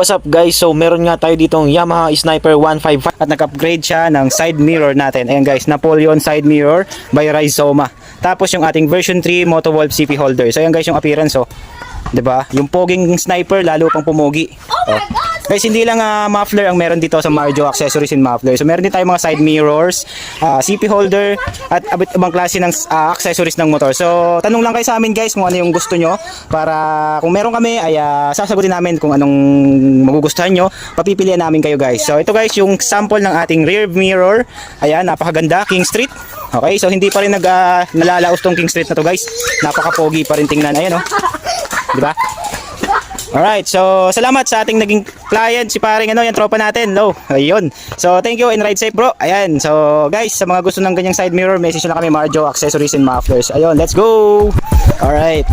What's up guys? So meron nga tayo ditong Yamaha Sniper 155 at nag-upgrade siya ng side mirror natin. Ayan guys, Napoleon side mirror by Rizoma. Tapos yung ating version 3 Motovolve CP holder. So ayan guys yung appearance, oh. 'Di ba? Yung poging sniper lalo pang pumogi. Oh. Guys, hindi lang muffler ang meron dito sa Marjo Accessories and Muffler. So meron din tayong mga side mirrors, CP holder at ibang klase ng accessories ng motor. So tanong lang kayo sa amin guys kung ano yung gusto nyo, para kung meron kami ay sasagutin namin kung anong magugustuhan nyo. Papipilian namin kayo guys. So ito guys yung sample ng ating rear mirror. Ayan, napakaganda, King Street. Okay, so hindi pa rin nalalaos tong King Street na to guys. Napaka-pogi pa rin tingnan. Ayan, oh. 'Di ba? Alright, so salamat sa ating naging client, si paring yung tropa natin, no? Ayun. So thank you and ride safe bro. Ayan, so guys, sa mga gusto ng ganyang side mirror, message na kami, Marjo Accessories and Mufflers. Ayun, let's go! Alright.